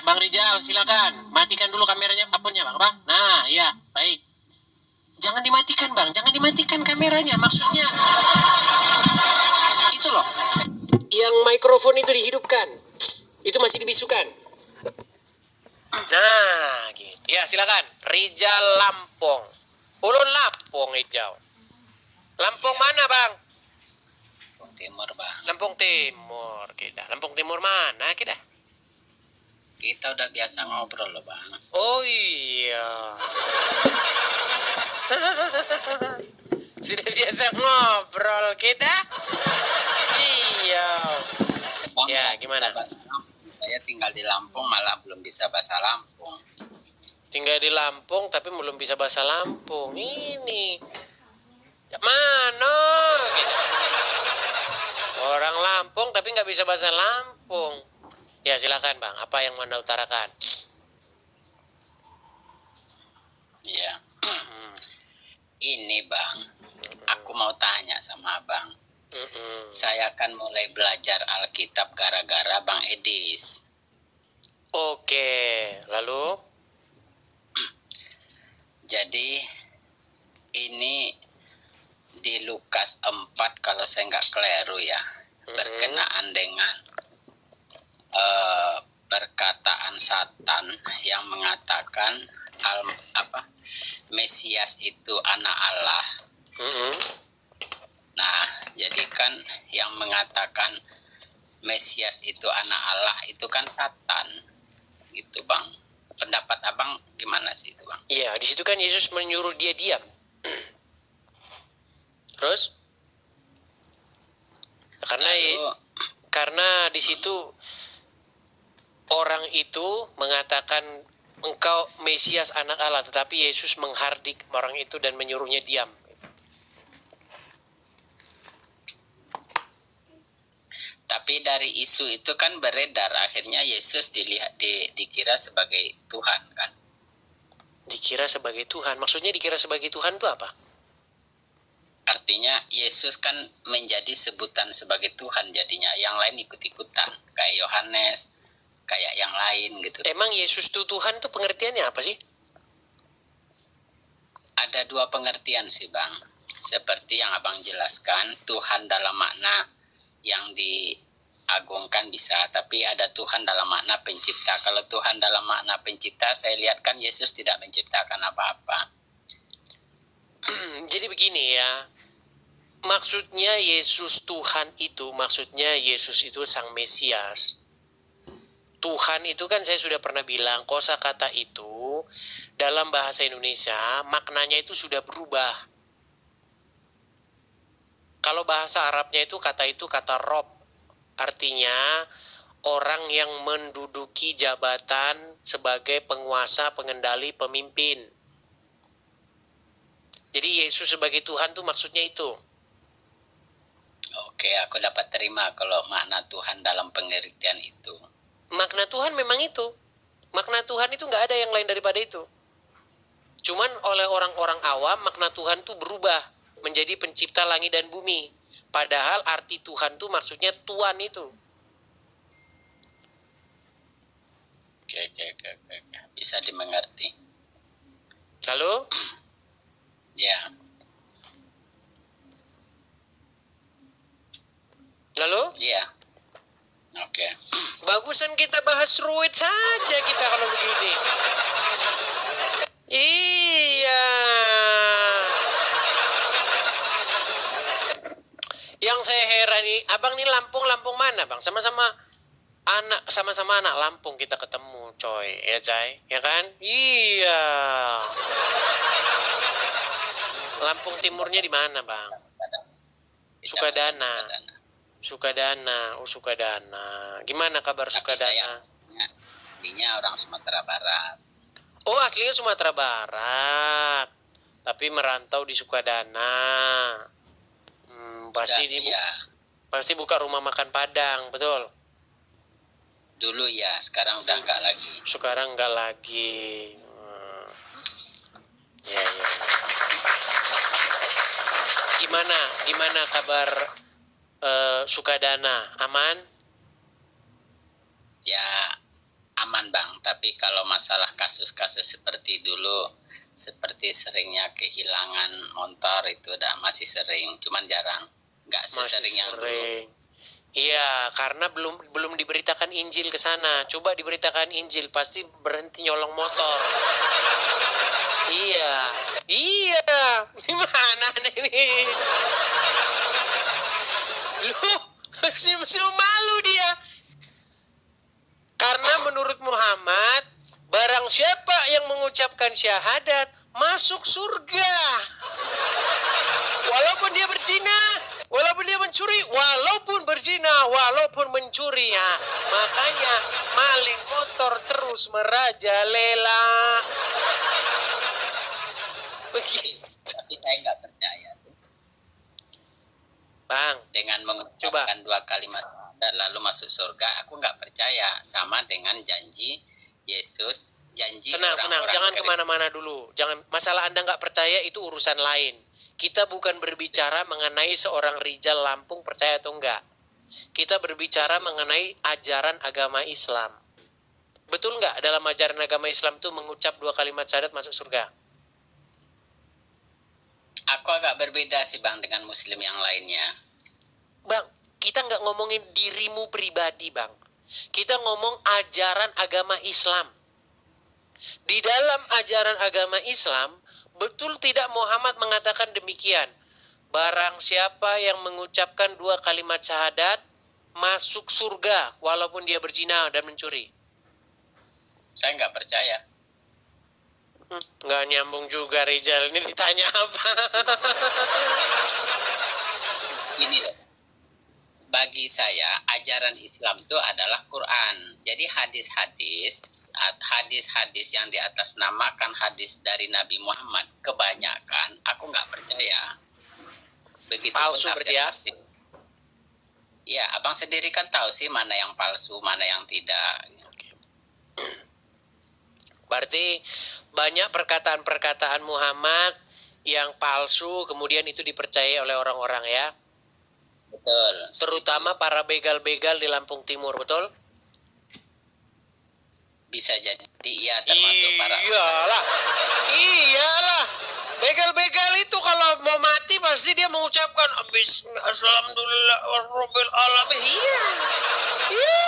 Bang Rijal, silakan. Matikan dulu kameranya, apunnya, Bang. Apa? Nah, ya, baik. Jangan dimatikan, Bang. Jangan dimatikan kameranya. Maksudnya, itu loh. Yang mikrofon itu dihidupkan. Itu masih dibisukan. Nah, gitu. Ya, silakan. Rijal Lampung. Ulun Lampung hijau. Lampung mana, Bang? Lampung Timur, Bang. Lampung Timur, kita. Lampung Timur mana, kita? Kita udah biasa ngobrol loh, Bang. Oh iya. Sudah biasa ngobrol kita? Iya. Bang, Ya, gimana? Saya tinggal di Lampung malah belum bisa bahasa Lampung. Tinggal di Lampung tapi belum bisa bahasa Lampung. Ini. Mana? Gitu. Orang Lampung tapi nggak bisa bahasa Lampung. Ya, silakan, Bang. Apa yang Anda utarakan? Iya. Ini, Bang. Aku mau tanya sama Abang. Saya kan mulai belajar Alkitab gara-gara Bang Edis. Oke, lalu? Jadi ini di Lukas 4 kalau saya nggak keliru ya, berkenaan dengan perkataan Satan yang mengatakan Mesias itu anak Allah. Nah, jadi kan yang mengatakan Mesias itu anak Allah itu kan Satan, gitu, Bang. Pendapat Abang gimana sih itu, Bang? Iya, di situ kan Yesus menyuruh dia diam. Terus? Karena di situ orang itu mengatakan engkau Mesias anak Allah, tetapi Yesus menghardik orang itu dan menyuruhnya diam. Tapi dari isu itu kan beredar akhirnya Yesus dikira sebagai Tuhan kan? Dikira sebagai Tuhan. Maksudnya dikira sebagai Tuhan itu apa? Artinya Yesus kan menjadi sebutan sebagai Tuhan jadinya. Yang lain ikut-ikutan. Kayak Yohanes, kayak yang lain gitu. Emang Yesus itu Tuhan itu pengertiannya apa sih? Ada dua pengertian sih, Bang. Seperti yang Abang jelaskan, Tuhan dalam makna yang diagungkan bisa, tapi ada Tuhan dalam makna pencipta. Kalau Tuhan dalam makna pencipta, saya lihat kan Yesus tidak menciptakan apa-apa. Jadi begini ya, maksudnya Yesus Tuhan itu, maksudnya Yesus itu Sang Mesias. Tuhan itu kan saya sudah pernah bilang, kosakata itu dalam bahasa Indonesia maknanya itu sudah berubah. Kalau bahasa Arabnya itu kata Rob, artinya orang yang menduduki jabatan sebagai penguasa, pengendali, pemimpin. Jadi Yesus sebagai Tuhan tuh maksudnya itu. Oke, aku dapat terima kalau makna Tuhan dalam pengertian itu. Makna Tuhan memang itu. Makna Tuhan itu nggak ada yang lain daripada itu. Cuman oleh orang-orang awam makna Tuhan tuh berubah menjadi pencipta langit dan bumi. Padahal arti Tuhan tuh maksudnya Tuhan itu. Oke. Bisa dimengerti. Lalu? Ya. Lalu? Iya. Oke. Bagusan kita bahas ruwet saja kita kalau begini. Iya. Yang saya heran nih, Abang nih Lampung mana, Bang? Sama-sama anak Lampung kita ketemu, coy. Ya, Cai? Ya kan? Iya. Lampung Timurnya di mana, Bang? Sukadana. Oh, Sukadana. Gimana kabar Sukadana? Aslinya orang Sumatera Barat. Oh, aslinya Sumatera Barat. Tapi merantau di Sukadana. Pasti buka rumah makan Padang, betul? Dulu ya, sekarang udah enggak lagi. Sekarang enggak lagi. Ya. Gimana kabar Sukadana? Aman? Ya, aman Bang, tapi kalau masalah kasus-kasus seperti dulu, seperti seringnya kehilangan motor itu masih sering, cuman jarang, nggak sesering yang dulu. Iya, karena belum diberitakan Injil ke sana. Coba diberitakan Injil, pasti berhenti nyolong motor. Iya, iya. Gimana ini? Lu masih malu dia. Karena menurut Muhammad, barang siapa yang mengucapkan syahadat masuk surga. Walaupun dia berzina, walaupun dia mencuri, walaupun berzina, walaupun mencuri ya. Makanya maling motor terus merajalela. Begitu. Tapi saya nggak percaya Bang, dengan mengucapkan 2 kalimat dan lalu masuk surga. Aku nggak percaya, sama dengan janji Yesus, janji tenang, orang-orang jangan kemana-mana dulu. Jangan, masalah Anda nggak percaya itu urusan lain. Kita bukan berbicara mengenai seorang Rijal Lampung percaya atau enggak. Kita berbicara mengenai ajaran agama Islam. Betul nggak dalam ajaran agama Islam itu mengucap 2 kalimat syahadat masuk surga? Aku agak berbeda sih Bang dengan Muslim yang lainnya. Bang, kita nggak ngomongin dirimu pribadi Bang. Kita ngomong ajaran agama Islam. Di dalam ajaran agama Islam, betul tidak Muhammad mengatakan demikian? Barang siapa yang mengucapkan 2 kalimat syahadat, masuk surga walaupun dia berzina dan mencuri. Saya nggak percaya. Nggak nyambung juga Rizal, ini ditanya apa? Ini loh. Bagi saya ajaran Islam itu adalah Quran. Jadi hadis-hadis yang di atas namakan hadis dari Nabi Muhammad kebanyakan aku nggak percaya. Begitu Palsu berarti ya? Ya, abang sendiri kan tahu sih mana yang palsu, mana yang tidak. Berarti banyak perkataan-perkataan Muhammad yang palsu kemudian itu dipercaya oleh orang-orang ya? Betul. Terutama para begal-begal di Lampung Timur, betul? Bisa jadi iya termasuk para Iyalah. Begal-begal itu kalau mau mati pasti dia mengucapkan Alhamdulillah Rabbil Alamin. Iya. Iya.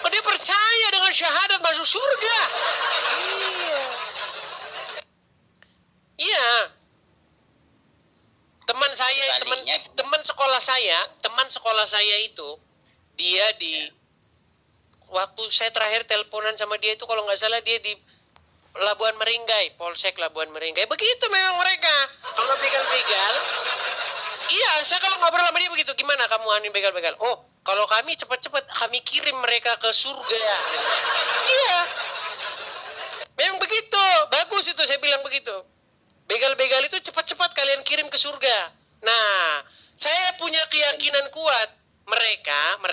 Dia percaya dengan syahadat masuk surga. Iya. Iya. Teman sekolah saya itu dia di waktu saya terakhir teleponan sama dia itu kalau nggak salah dia di Labuan Meringgai, Polsek Labuan Meringgai. Begitu memang mereka. Kalau begal-begal, iya, saya kalau ngobrol sama dia begitu. Gimana kamu anin begal-begal? Oh, kalau kami cepat-cepat kami kirim mereka ke surga ya. Iya. Memang begitu. Bagus itu saya bilang begitu. Begal-begal itu cepat-cepat kalian kirim ke surga. Nah, saya punya keyakinan kuat. Mereka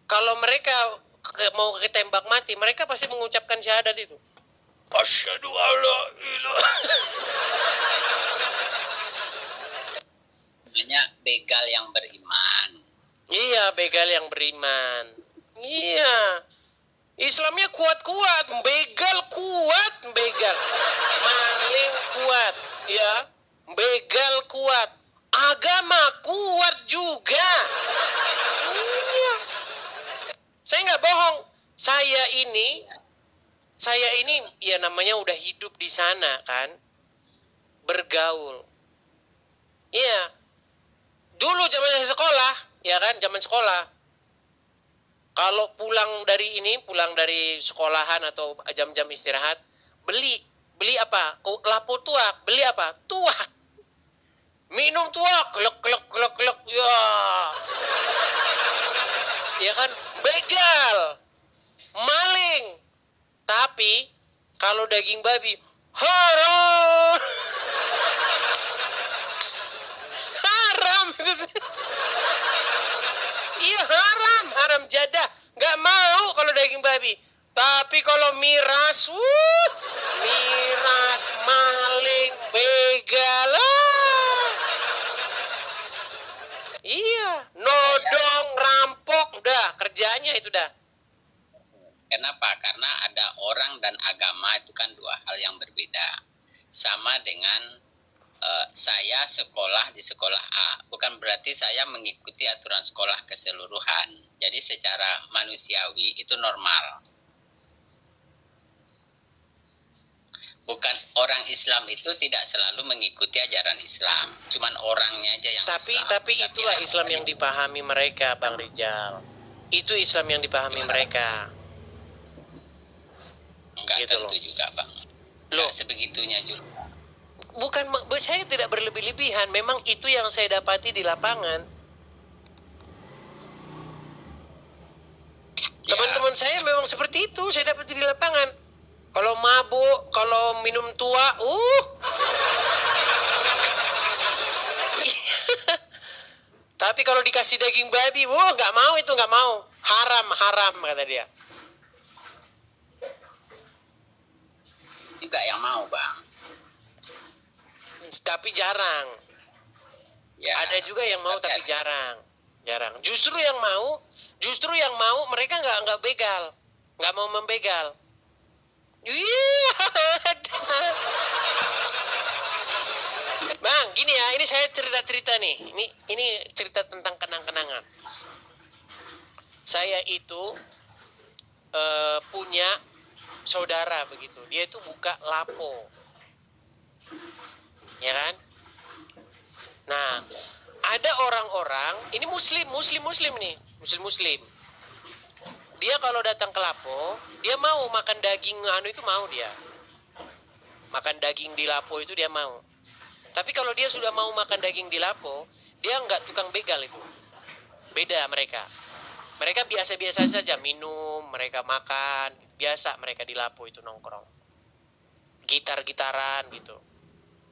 kalau mereka mau ketembak mati, mereka pasti mengucapkan syahadat itu. Asyhadu alla ilaha. Namanya begal yang beriman. Iya, begal yang beriman. Iya. Islamnya kuat-kuat, begal kuat, begal. Maling kuat, ya. Begal kuat. Agama kuat juga. Iya. Saya nggak bohong. Saya ini ya namanya udah hidup di sana kan. Bergaul. Iya. Dulu zaman saya sekolah, ya kan, zaman sekolah. Kalau pulang dari sekolahan atau jam-jam istirahat, beli apa? Lapo tuak, beli apa? Tuak. Minum tuak, klek, ya. Ya kan, begal, maling. Tapi kalau daging babi, haram. Haram. Iya haram jadah. Nggak mau kalau daging babi. Tapi kalau miras, miras, maling, begal. Iya, nodong, rampok, udah kerjanya itu dah. Kenapa? Karena ada orang dan agama itu kan dua hal yang berbeda. Sama dengan saya sekolah di sekolah A, bukan berarti saya mengikuti aturan sekolah keseluruhan. Jadi secara manusiawi itu normal. Bukan orang Islam itu tidak selalu mengikuti ajaran Islam, cuman orangnya aja yang Islam. Tapi itulah Islam yang dipahami mereka, Bang Rijal. Itu Islam yang dipahami mereka. Enggak Gitu tentu loh. juga, Bang. Loh. Enggak sebegitunya juga. Bukan, saya tidak berlebih-lebihan. Memang itu yang saya dapati di lapangan. Ya, Teman-teman saya memang seperti itu. Saya dapati di lapangan. Kalau mabuk, kalau minum tua, Tapi kalau dikasih daging babi, nggak mau itu, nggak mau. Haram, kata dia. juga yang mau, Bang. Tapi jarang. Ya, Ada juga yang mau tapi jarang. Justru yang mau mereka nggak begal, nggak mau membegal. Iya. Bang, gini ya, ini saya cerita nih. Ini cerita tentang kenang-kenangan. Saya itu punya saudara begitu. Dia itu buka lapo. Ya kan? Nah, ada orang-orang, ini muslim nih, muslim. Dia kalau datang ke lapo, dia mau makan daging itu mau dia. Makan daging di lapo itu dia mau. Tapi kalau dia sudah mau makan daging di lapo, dia nggak tukang begal itu. Beda mereka. Mereka biasa-biasa saja minum, mereka makan, biasa mereka di lapo itu nongkrong. Gitar-gitaran gitu.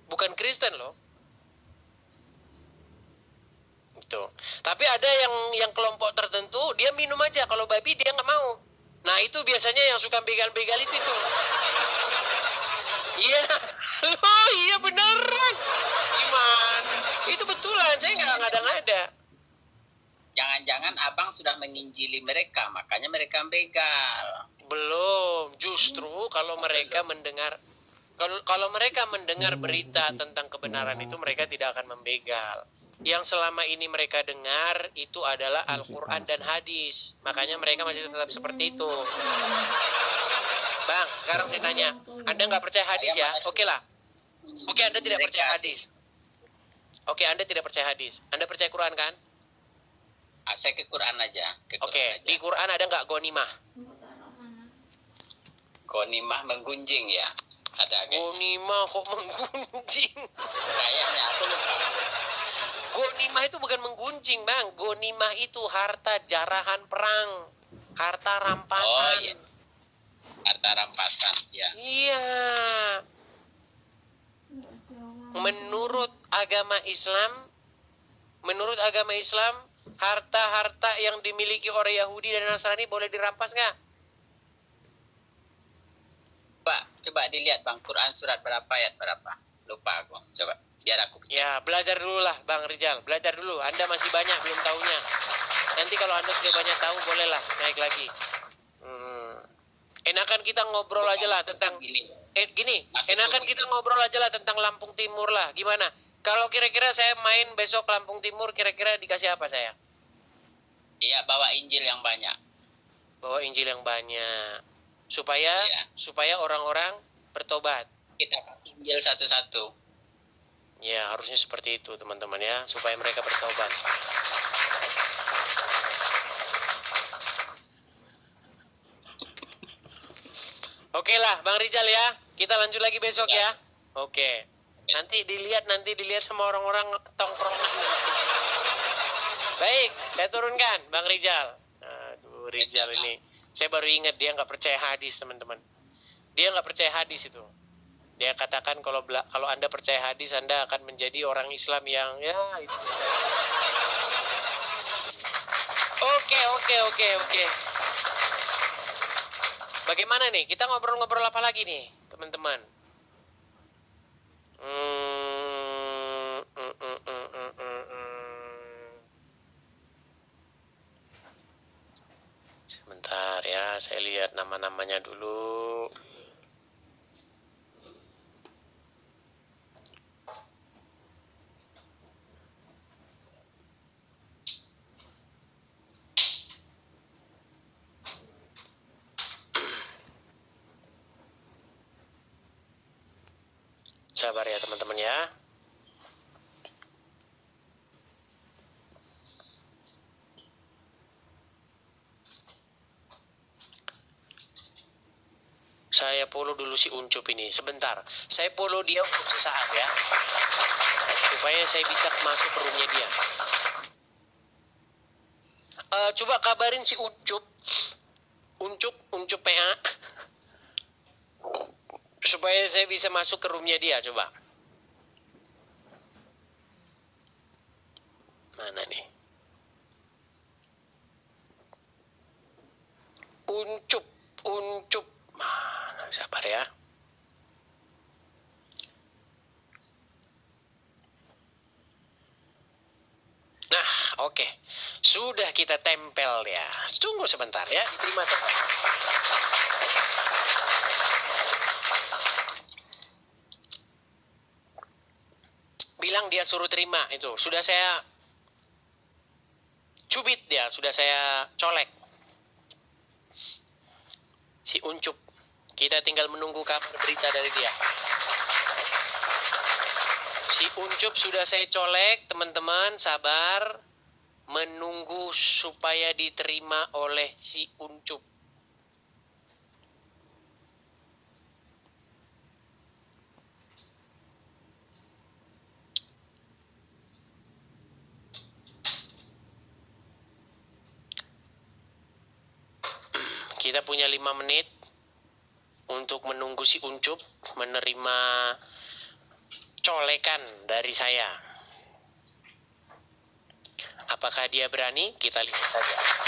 Bukan Kristen loh. Gitu. Tapi ada yang kelompok tertentu dia minum aja, kalau babi dia nggak mau. Nah itu biasanya yang suka begal-begal itu. Iya, loh iya beneran. Gimana? Itu betulan, saya nggak ngada-ngada. Jangan-jangan abang sudah menginjili mereka, makanya mereka begal. Belum, justru kalau mereka mendengar berita tentang kebenaran itu mereka tidak akan membegal. Yang selama ini mereka dengar itu adalah Al-Quran dan hadis. Makanya mereka masih tetap seperti itu. Bang, sekarang saya tanya, Anda nggak percaya hadis ya? Oke lah. Oke, Anda tidak percaya hadis. Oke, Anda tidak percaya hadis. Anda percaya Quran kan? Saya ke Quran aja. Oke, di Quran ada nggak gonimah? Gonimah menggunjing ya? Ada kayaknya. Gonimah kok menggunjing? Kayaknya aku lupa. Gonimah itu bukan menggunjing, Bang. Gonimah itu harta jarahan perang. Harta rampasan. Oh iya. Harta rampasan, ya. Iya. Menurut agama Islam, harta-harta yang dimiliki oleh Yahudi dan Nasrani boleh dirampas nggak? Coba dilihat Bang, Quran surat berapa, ayat berapa? Lupa aku. Coba biar aku cek. Ya, belajar dulu lah Bang Rijal. Belajar dulu. Anda masih banyak belum tahunya. Nanti kalau Anda sudah banyak tahu, bolehlah naik lagi. Enakan kita ngobrol aja lah tentang gini. Enakan kita ngobrol aja lah tentang Lampung Timur lah. Gimana? Kalau kira-kira saya main besok Lampung Timur, kira-kira dikasih apa saya? Iya, bawa Injil yang banyak. Bawa Injil yang banyak. Supaya orang-orang bertobat. Kita kasih Injil satu-satu. Ya, harusnya seperti itu, teman-teman ya, supaya mereka bertobat. Oke lah, Bang Rijal ya. Kita lanjut lagi besok ya. Oke. Nanti dilihat sama orang-orang tongkrongan. Baik, saya turunkan Bang Rijal. Aduh, Rijal ini. Saya baru ingat dia nggak percaya hadis, teman-teman. Dia nggak percaya hadis itu. Dia katakan kalau Anda percaya hadis, Anda akan menjadi orang Islam yang ya itu. Oke. Bagaimana nih? Kita ngobrol-ngobrol apa lagi nih, teman-teman? Sebentar ya, saya lihat nama-namanya dulu. Sabar ya teman-teman ya. Saya follow dulu si Uncup ini. Sebentar, saya follow dia untuk sesaat ya, supaya saya bisa masuk ke roomnya dia. Coba kabarin si Uncup PA, supaya saya bisa masuk ke roomnya dia. Coba. Mana nih? Uncup. Mana? Sabar ya. Nah, oke. Sudah kita tempel ya. Tunggu sebentar ya. Diterima teman. Bilang dia suruh terima itu. Sudah saya cubit dia. Sudah saya colek. Si Uncup. Kita tinggal menunggu kabar berita dari dia. Si Uncup sudah saya colek, teman-teman, sabar. Menunggu supaya diterima oleh si Uncup. Kita punya 5 menit untuk menunggu si Uncup menerima colekan dari saya. Apakah dia berani? Kita lihat saja.